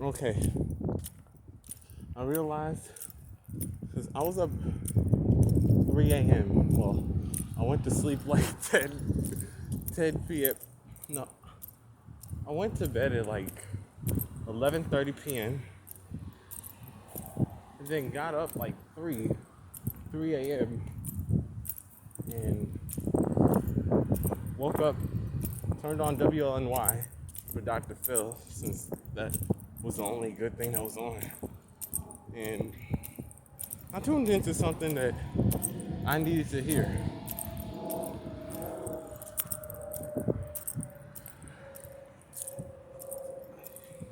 Okay, I realized because I was up 3 a.m. Well, I went to sleep like 10 p.m. No, I went to bed at like 11:30 p.m. and then got up like 3 a.m. and woke up, turned on WLNY for Dr. Phil since that was the only good thing that was on. And I tuned into something that I needed to hear.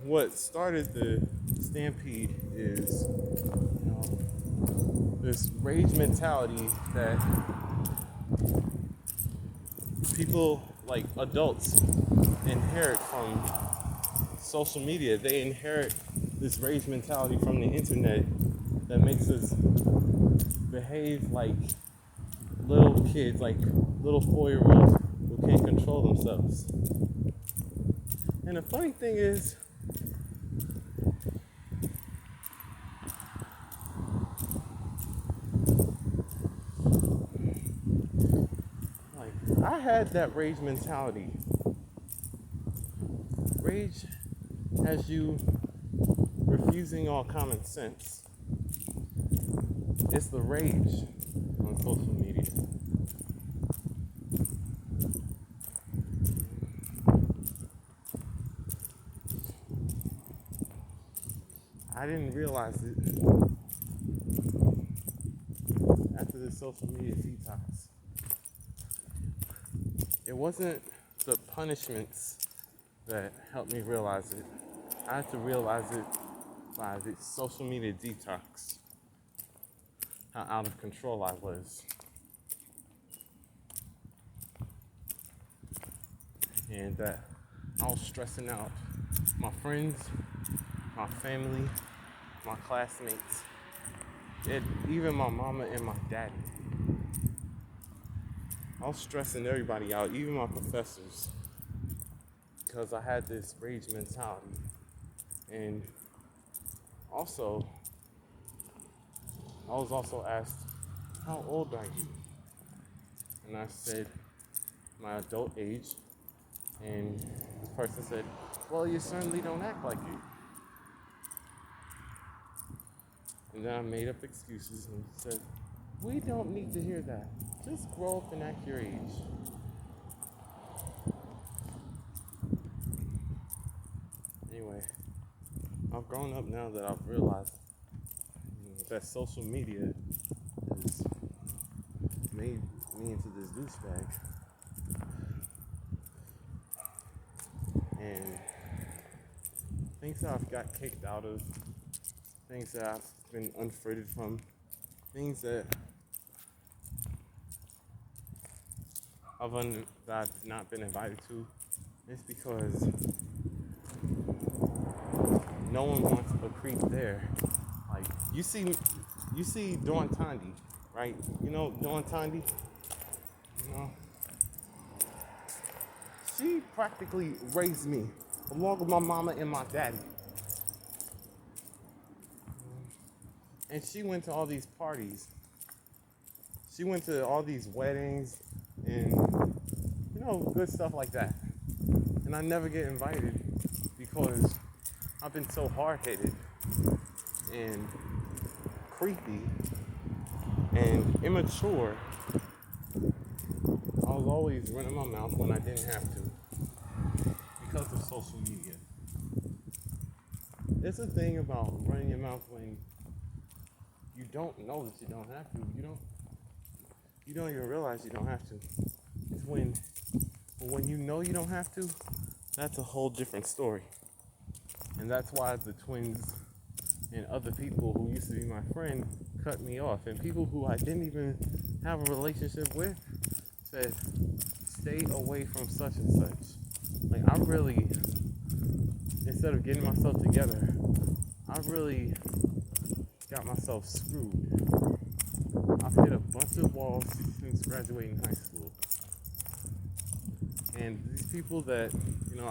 What started the stampede is, this rage mentality that people like adults inherit from social media. They inherit this rage mentality from the internet that makes us behave like little kids, like little 4-year-olds who can't control themselves. And the funny thing is, like, I had that rage mentality. Rage has you refusing all common sense. It's the rage on social media. I didn't realize it after the social media detox. It wasn't the punishments that helped me realize it. I had to realize it by the social media detox, how out of control I was. And that I was stressing out my friends, my family, my classmates, and even my mama and my daddy. I was stressing everybody out, even my professors, because I had this rage mentality. And also, I was also asked, how old are you? And I said, my adult age. And the person said, well, you certainly don't act like it. And then I made up excuses and said, we don't need to hear that. Just grow up and act your age. Anyway, I've grown up now that I've realized that social media has made me into this douchebag. And things that I've got kicked out of, things that I've been unfriended from, things that that I've not been invited to, it's because no one wants a creep there. Like you see Dawn Tandy, right? You know Dawn Tandy? You know? She practically raised me, along with my mama and my daddy. And she went to all these parties. She went to all these weddings and, good stuff like that. And I never get invited because I've been so hard-headed and creepy and immature. I was always running my mouth when I didn't have to because of social media. It's a thing about running your mouth when you don't know that you don't have to. You don't even realize you don't have to. It's when you know you don't have to, that's a whole different story. And that's why the twins and other people who used to be my friend cut me off. And people who I didn't even have a relationship with said, stay away from such and such. Like, I really, instead of getting myself together, I really got myself screwed. I've hit a bunch of walls since graduating high school. And these people that,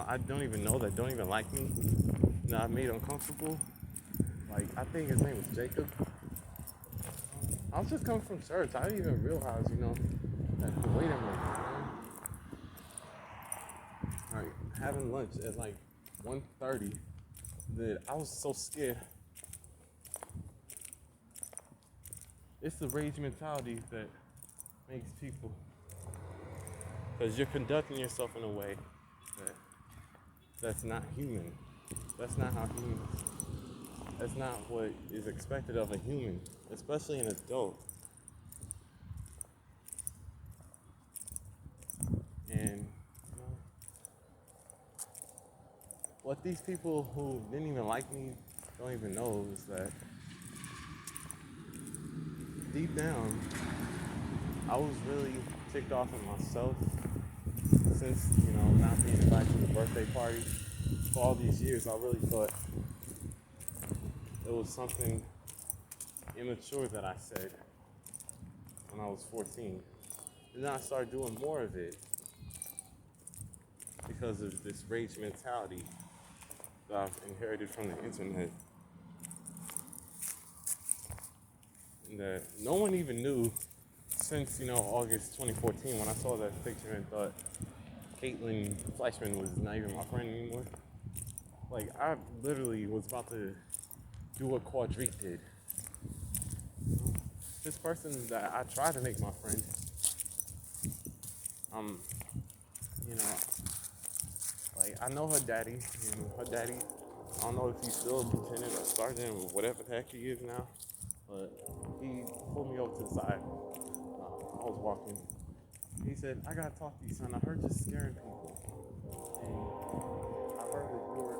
I don't even know, that don't even like me, that I made uncomfortable. Like, I think his name was Jacob. I was just coming from church. I didn't even realize, that the wait I'm like, having lunch at like 1:30, that I was so scared. It's the rage mentality that makes people, because you're conducting yourself in a way that's not human. That's not how humans, that's not what is expected of a human, especially an adult. And what these people who didn't even like me don't even know is that deep down, I was really ticked off at myself since, not being invited to the birthday party. For all these years, I really thought it was something immature that I said when I was 14. And then I started doing more of it because of this rage mentality that I've inherited from the internet. And that no one even knew since, August 2014 when I saw that picture and thought Caitlin Fleischman was not even my friend anymore. Like, I literally was about to do what Quadrique did. This person that I tried to make my friend, I know her daddy, her daddy, I don't know if he's still a lieutenant or sergeant or whatever the heck he is now, but he pulled me over to the side. I was walking. He said, "I gotta talk to you, son. I heard you scaring people. And I heard that you were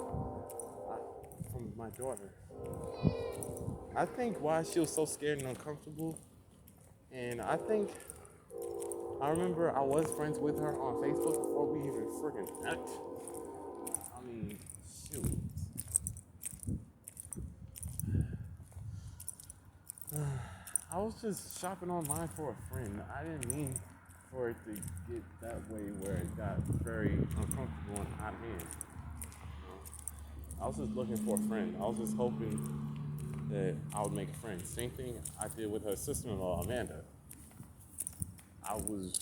from my daughter." I think why she was so scared and uncomfortable, and I remember I was friends with her on Facebook before we even friggin' met. I mean, shoot. I was just shopping online for a friend. I didn't mean for it to get that way where it got very uncomfortable and out of hand. I was just looking for a friend. I was just hoping that I would make a friend. Same thing I did with her sister-in-law, Amanda. I was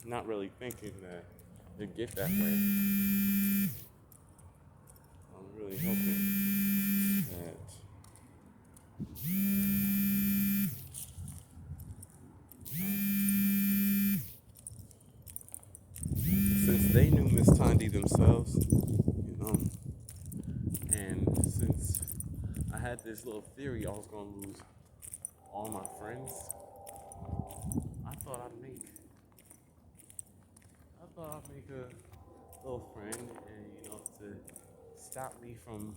not really thinking that it'd get that way. I'm really hoping that since they knew Miss Tandy themselves, and since I had this little theory I was gonna lose all my friends, I thought I'd make a little friend, and to stop me from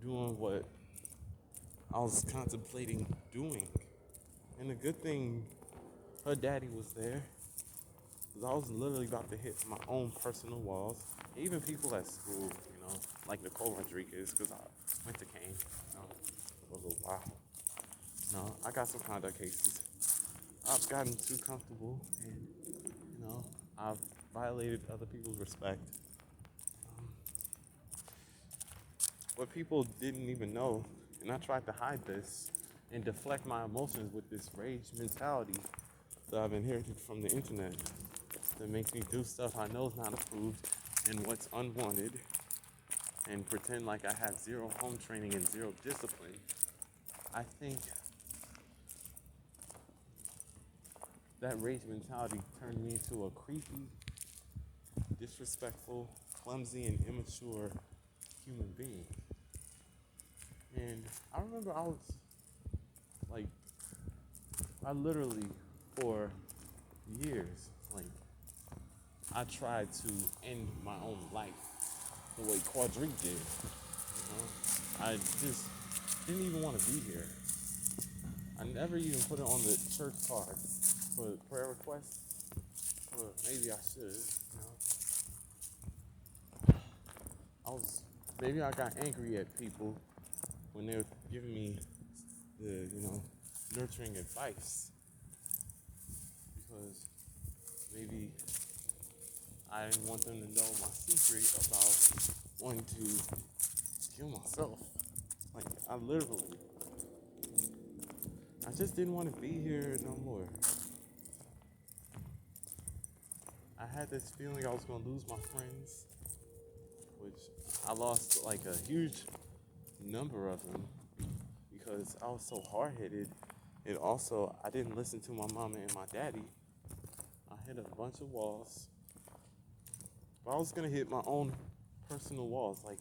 doing what I was contemplating doing. And the good thing, her daddy was there, because I was literally about to hit my own personal walls. Even people at school, like Nicole Rodriguez, because I went to Kane, for a little while. I got some conduct cases. I've gotten too comfortable, and I've violated other people's respect. What people didn't even know, and I tried to hide this and deflect my emotions with this rage mentality that I've inherited from the internet that makes me do stuff I know is not approved and what's unwanted, and pretend like I have zero home training and zero discipline. I think that rage mentality turned me into a creepy, disrespectful, clumsy, and immature human being. And I remember I literally, for years, I tried to end my own life the way Quadrique did. I just didn't even want to be here. I never even put it on the church card for prayer requests. Or maybe I should, Maybe I got angry at people when they were giving me the, nurturing advice. Because maybe I didn't want them to know my secret about wanting to kill myself. Like, I just didn't want to be here no more. I had this feeling I was going to lose my friends, which I lost like a huge number of them because I was so hard-headed. And also, I didn't listen to my mama and my daddy. I hit a bunch of walls. But I was going to hit my own personal walls. Like,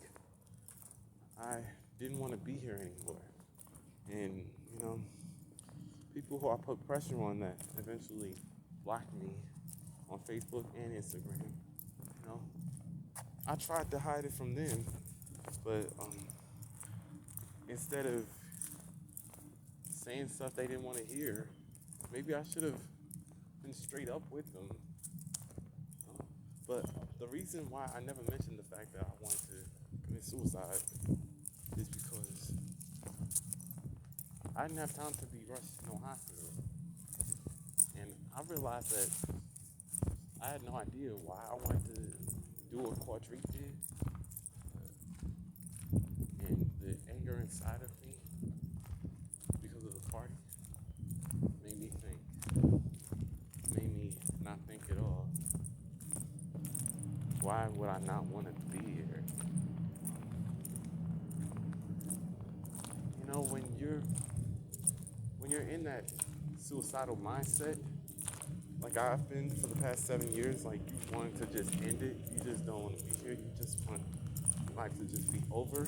I didn't want to be here anymore. And, people who I put pressure on that eventually blocked me on Facebook and Instagram. I tried to hide it from them, but instead of saying stuff they didn't want to hear, maybe I should have been straight up with them. But the reason why I never mentioned the fact that I wanted to commit suicide is because I didn't have time to be rushed to no hospital. And I realized that I had no idea why I wanted to do what Quadrique did. And the anger inside of me because of the party made me think. Made me not think at all. Why would I not want to be here? When you're in that suicidal mindset, like I've been for the past 7 years, like you want to just end it. You just don't want to be here. You just want life to just be over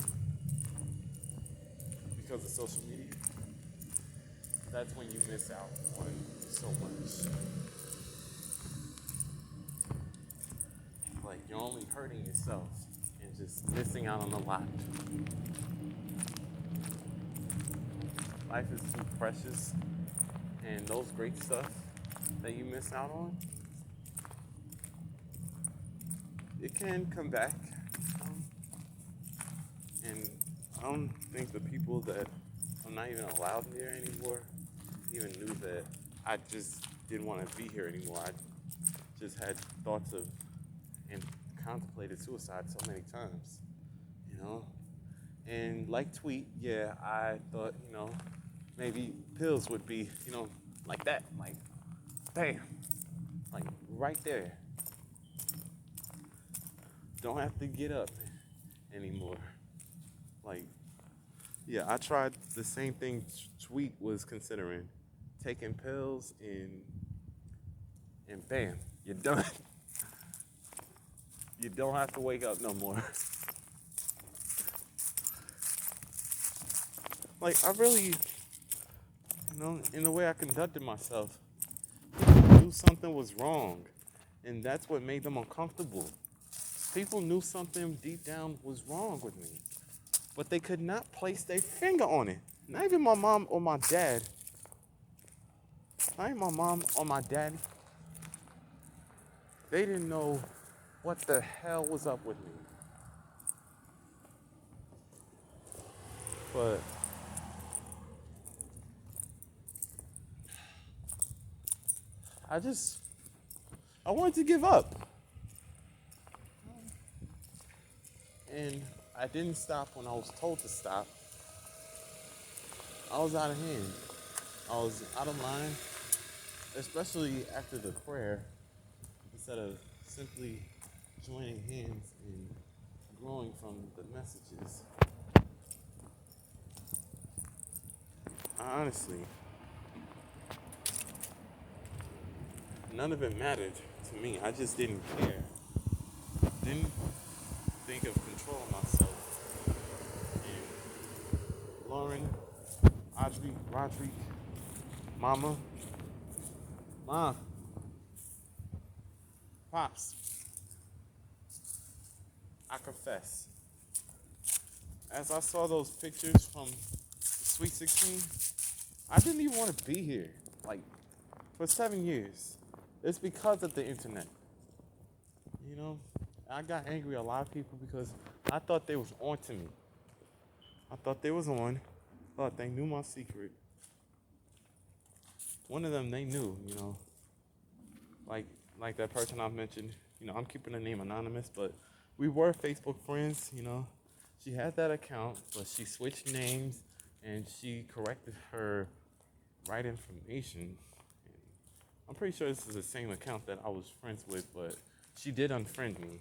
because of social media. That's when you miss out on so much. Like you're only hurting yourself and just missing out on a lot. Life is too precious, and those great stuff that you miss out on, it can come back. And I don't think the people that I'm not even allowed near anymore even knew that I just didn't want to be here anymore. I just had thoughts of and contemplated suicide so many times, And like Tweet, yeah, I thought, maybe pills would be, like that, like, bam, like right there. Don't have to get up anymore. Like, yeah, I tried the same thing Tweet was considering, taking pills and bam, you're done. You don't have to wake up no more. Like, I really, in the way I conducted myself, people knew something was wrong, and that's what made them uncomfortable. People knew something deep down was wrong with me, but they could not place their finger on it. Not even my mom or my dad. Not even my mom or my dad. They didn't know what the hell was up with me. But I wanted to give up. And I didn't stop when I was told to stop. I was out of hand. I was out of line, especially after the prayer, instead of simply joining hands and growing from the messages. Honestly, none of it mattered to me. I just didn't care. Didn't think of controlling myself. And Lauren, Audrey, Roderick, Mama, Mom, Pops, I confess. As I saw those pictures from the Sweet 16, I didn't even want to be here, like, for 7 years. It's because of the internet. I got angry at a lot of people because I thought they was on to me. I thought they was on. Thought they knew my secret. One of them, they knew, like that person I mentioned I'm keeping her name anonymous, but we were Facebook friends. She had that account, but she switched names and she corrected her right information. I'm pretty sure this is the same account that I was friends with, but she did unfriend me.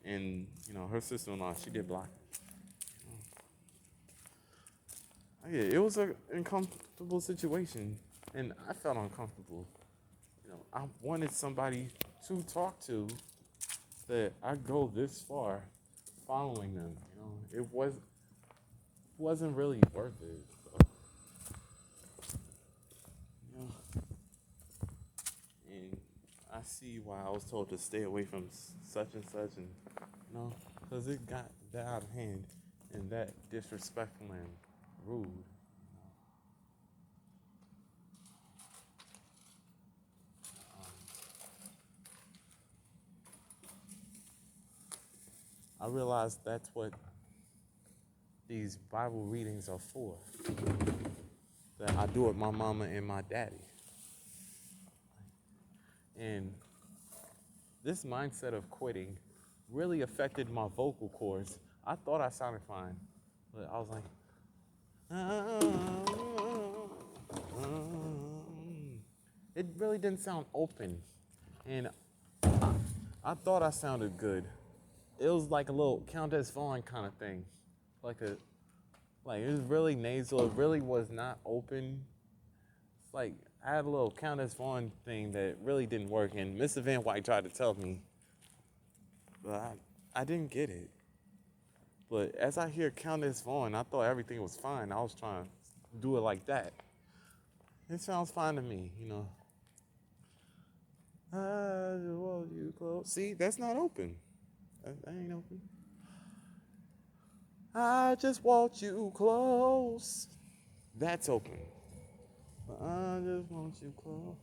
And her sister-in-law, she did block me. Yeah, it was an uncomfortable situation, and I felt uncomfortable. I wanted somebody to talk to that I go this far following them. It wasn't really worth it. So, you know, and I see why I was told to stay away from such and such, and because it got that out of hand and that disrespectful and rude. I realized that's what these Bible readings are for. That I do with my mama and my daddy. And this mindset of quitting really affected my vocal cords. I thought I sounded fine, but I was like, it really didn't sound open. And I thought I sounded good. It was like a little Countess Vaughn kind of thing. It was really nasal. It really was not open. It's like I had a little Countess Vaughn thing that really didn't work. And Mr. Van White tried to tell me, but I didn't get it. But as I hear Countess Vaughn, I thought everything was fine. I was trying to do it like that. It sounds fine to me. I just want you close. See, that's not open. That ain't open. I just want you close. That's open. I just want you close.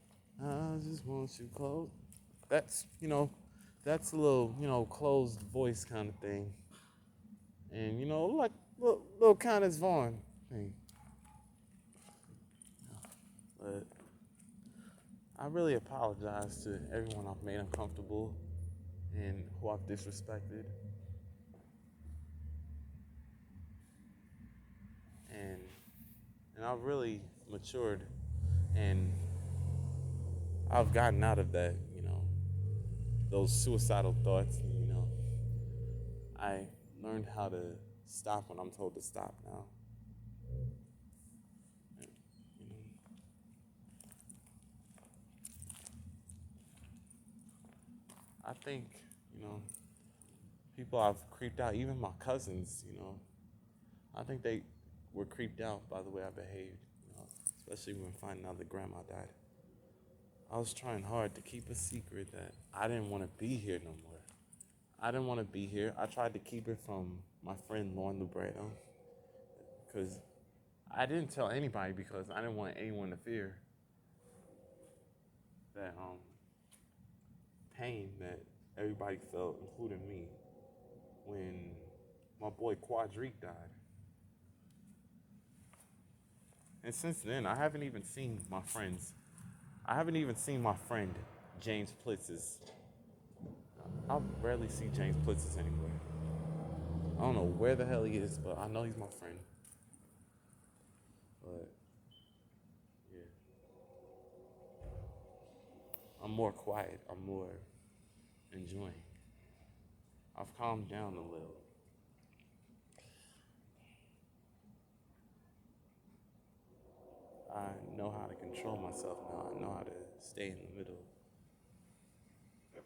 I just want you close. That's a little, closed voice kind of thing. And, like little Countess Vaughn thing. But I really apologize to everyone I've made uncomfortable and who I've disrespected. And I've really matured and I've gotten out of that, those suicidal thoughts. I learned how to stop when I'm told to stop now. You know, I think, people I've creeped out, even my cousins, I think they were creeped out by the way I behaved, especially when finding out that grandma died. I was trying hard to keep a secret that I didn't want to be here no more. I didn't want to be here. I tried to keep it from my friend Lauren Lubredo because I didn't tell anybody because I didn't want anyone to fear that pain that everybody felt, including me, when my boy Quadrique died. And since then, I haven't even seen my friends. I haven't even seen my friend James Plitz's. I rarely see James Plitz's anywhere. I don't know where the hell he is, but I know he's my friend. But yeah, I'm more quiet. I'm more enjoying. I've calmed down a little. I know how to control myself now. I know how to stay in the middle.